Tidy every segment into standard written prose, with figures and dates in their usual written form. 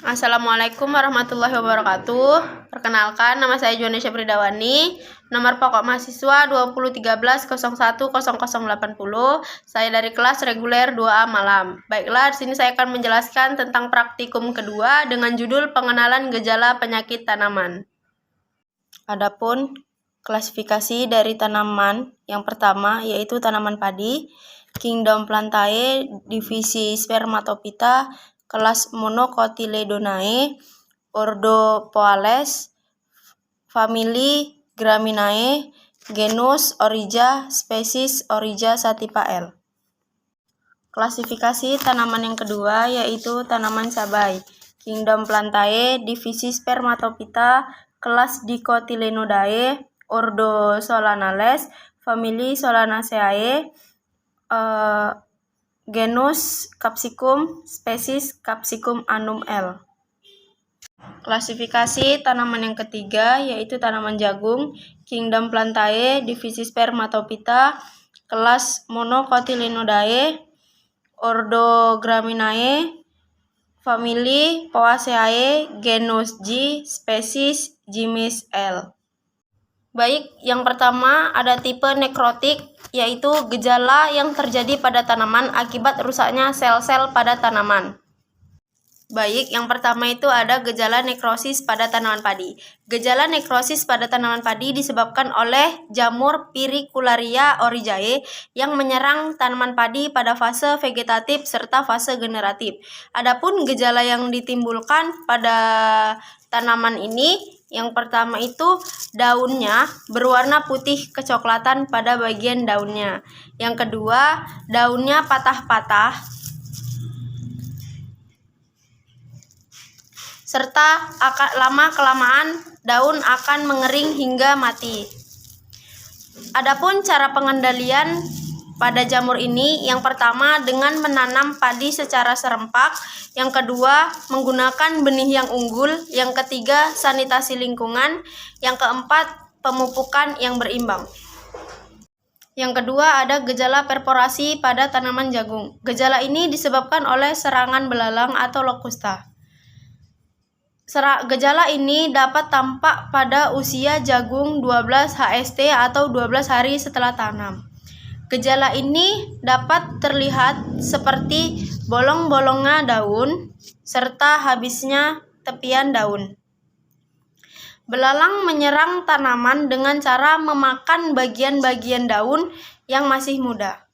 Assalamualaikum warahmatullahi wabarakatuh. Perkenalkan, nama saya Juanisha Pridawani. Nomor pokok mahasiswa 2013010080. Saya dari kelas reguler 2A Malam. Baiklah, di sini saya akan menjelaskan tentang praktikum kedua dengan judul pengenalan gejala penyakit tanaman. Adapun klasifikasi dari tanaman yang pertama yaitu tanaman padi, Kingdom Plantae, divisi Spermatophyta, kelas Monocotyledonae, ordo Poales, famili Graminae, genus Oriza, spesies Oriza sativa L. Klasifikasi tanaman yang kedua yaitu tanaman cabai, Kingdom Plantae, divisi Spermatophyta, kelas Dicotyledonidae, ordo Solanales, famili Solanaceae, genus Capsicum, spesies Capsicum annum L. Klasifikasi tanaman yang ketiga yaitu tanaman jagung, Kingdom Plantae, divisi Spermatophyta, kelas Monocotyledonidae, ordo Graminae, famili Poaceae, genus G, spesies Gymnus L. Baik, yang pertama ada tipe nekrotik, yaitu gejala yang terjadi pada tanaman akibat rusaknya sel-sel pada tanaman. Baik, yang pertama itu ada gejala nekrosis pada tanaman padi. Gejala nekrosis pada tanaman padi disebabkan oleh jamur Pyrrhicularia oryzae yang menyerang tanaman padi pada fase vegetatif serta fase generatif. Adapun gejala yang ditimbulkan pada tanaman ini, yang pertama itu daunnya berwarna putih kecoklatan pada bagian daunnya. Yang kedua, daunnya patah-patah serta lama-kelamaan daun akan mengering hingga mati. Adapun cara pengendalian pada jamur ini, yang pertama dengan menanam padi secara serempak, yang kedua menggunakan benih yang unggul, yang ketiga sanitasi lingkungan, yang keempat pemupukan yang berimbang. Yang kedua ada gejala perforasi pada tanaman jagung. Gejala ini disebabkan oleh serangan belalang atau lokusta. Gejala ini dapat tampak pada usia jagung 12 HST atau 12 hari setelah tanam. Gejala ini dapat terlihat seperti bolong-bolongnya daun serta habisnya tepian daun. Belalang menyerang tanaman dengan cara memakan bagian-bagian daun yang masih muda.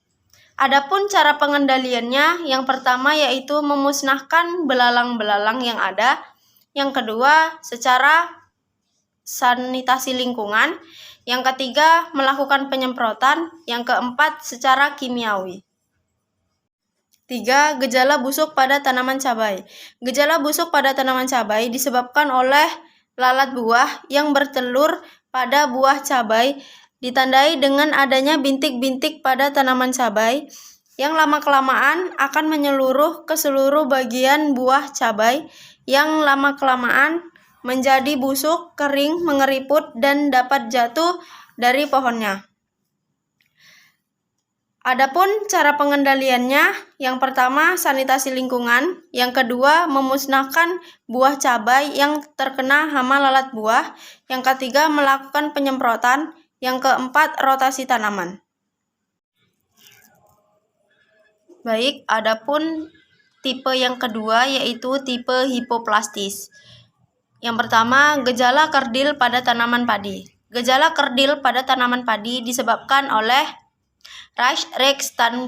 Adapun cara pengendaliannya, yang pertama yaitu memusnahkan belalang-belalang yang ada. Yang kedua, secara sanitasi lingkungan. Yang ketiga, melakukan penyemprotan. Yang keempat, secara kimiawi. 3. Gejala busuk pada tanaman cabai. Gejala busuk pada tanaman cabai disebabkan oleh lalat buah yang bertelur pada buah cabai, ditandai dengan adanya bintik-bintik pada tanaman cabai yang lama-kelamaan akan menyeluruh ke seluruh bagian buah cabai, yang lama-kelamaan menjadi busuk, kering, mengeriput, dan dapat jatuh dari pohonnya. Adapun cara pengendaliannya, yang pertama sanitasi lingkungan, yang kedua memusnahkan buah cabai yang terkena hama lalat buah, yang ketiga melakukan penyemprotan, yang keempat rotasi tanaman. Baik, adapun tipe yang kedua yaitu tipe hipoplastis. Yang pertama, gejala kerdil pada tanaman padi. Gejala kerdil pada tanaman padi disebabkan oleh Reich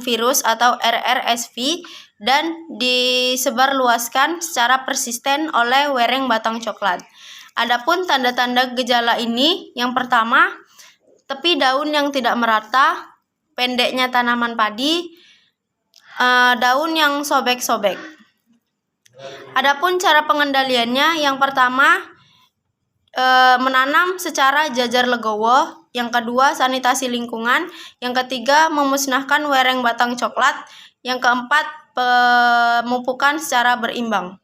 virus atau RRSV dan disebarluaskan secara persisten oleh wereng batang coklat. Adapun tanda-tanda gejala ini, yang pertama, tepi daun yang tidak merata, pendeknya tanaman padi, daun yang sobek-sobek. Adapun cara pengendaliannya, yang pertama menanam secara jajar legowo, yang kedua sanitasi lingkungan, yang ketiga memusnahkan wereng batang coklat, yang keempat pemupukan secara berimbang.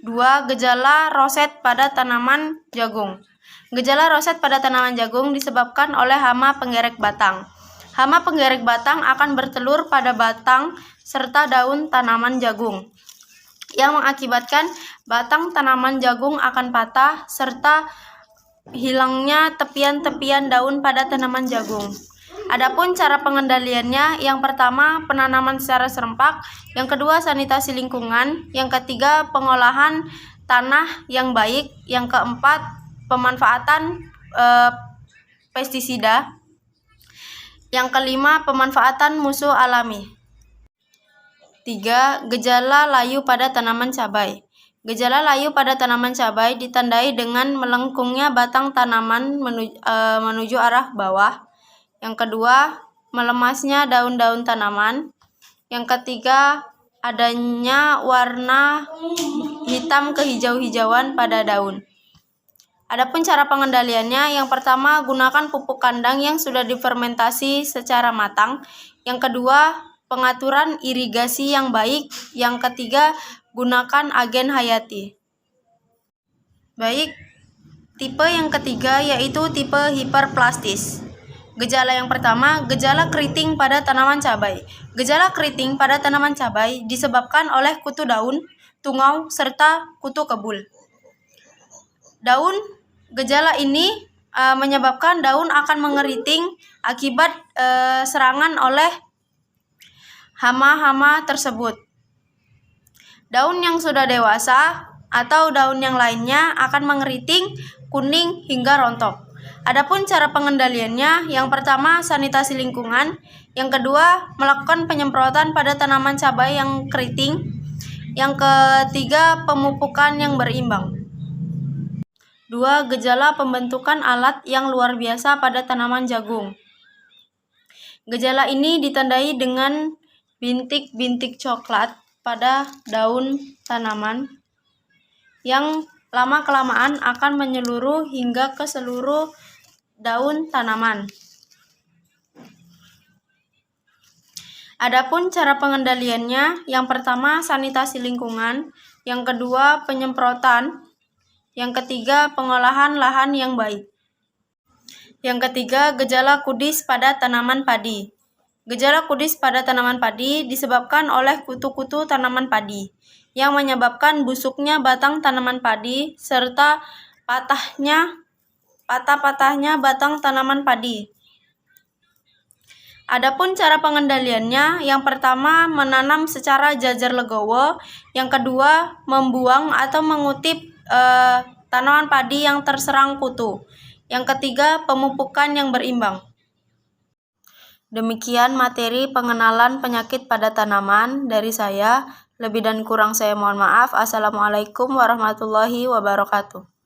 2. Gejala roset pada tanaman jagung. Gejala roset pada tanaman jagung disebabkan oleh hama penggerek batang. Hama penggerek batang akan bertelur pada batang serta daun tanaman jagung. yang mengakibatkan batang tanaman jagung akan patah serta hilangnya tepian-tepian daun pada tanaman jagung. Adapun cara pengendaliannya, yang pertama penanaman secara serempak, yang kedua sanitasi lingkungan, yang ketiga pengolahan tanah yang baik, yang keempat pemanfaatan pestisida, yang kelima pemanfaatan musuh alami. 3. Gejala layu pada tanaman cabai. Gejala layu pada tanaman cabai ditandai dengan melengkungnya batang tanaman menuju arah bawah. Yang kedua, melemasnya daun-daun tanaman. Yang ketiga, adanya warna hitam kehijau-hijauan pada daun. Adapun cara pengendaliannya, yang pertama gunakan pupuk kandang yang sudah difermentasi secara matang. Yang kedua, pengaturan irigasi yang baik. Yang ketiga, gunakan agen hayati. Baik, tipe yang ketiga yaitu tipe hiperplastis. Gejala yang pertama, gejala keriting pada tanaman cabai. Gejala keriting pada tanaman cabai disebabkan oleh kutu daun, tungau, serta kutu kebul. Gejala ini menyebabkan daun akan mengeriting akibat serangan oleh hama-hama tersebut. Daun yang sudah dewasa atau daun yang lainnya akan mengeriting, kuning, hingga rontok. Adapun cara pengendaliannya, yang pertama sanitasi lingkungan, yang kedua melakukan penyemprotan pada tanaman cabai yang keriting, yang ketiga pemupukan yang berimbang. 2. Gejala pembentukan alat yang luar biasa pada tanaman jagung. Gejala ini ditandai dengan bintik-bintik coklat pada daun tanaman yang lama-kelamaan akan menyeluruh hingga ke seluruh daun tanaman. Adapun cara pengendaliannya, yang pertama sanitasi lingkungan, yang kedua penyemprotan, yang ketiga pengolahan lahan yang baik. Yang ketiga, gejala kudis pada tanaman padi. Gejala kudis pada tanaman padi disebabkan oleh kutu-kutu tanaman padi yang menyebabkan busuknya batang tanaman padi serta patah-patahnya batang tanaman padi. Adapun cara pengendaliannya, yang pertama menanam secara jajar legowo, yang kedua membuang atau mengutip tanaman padi yang terserang kutu, yang ketiga pemupukan yang berimbang. Demikian materi pengenalan penyakit pada tanaman dari saya. Lebih dan kurang saya mohon maaf. Assalamualaikum warahmatullahi wabarakatuh.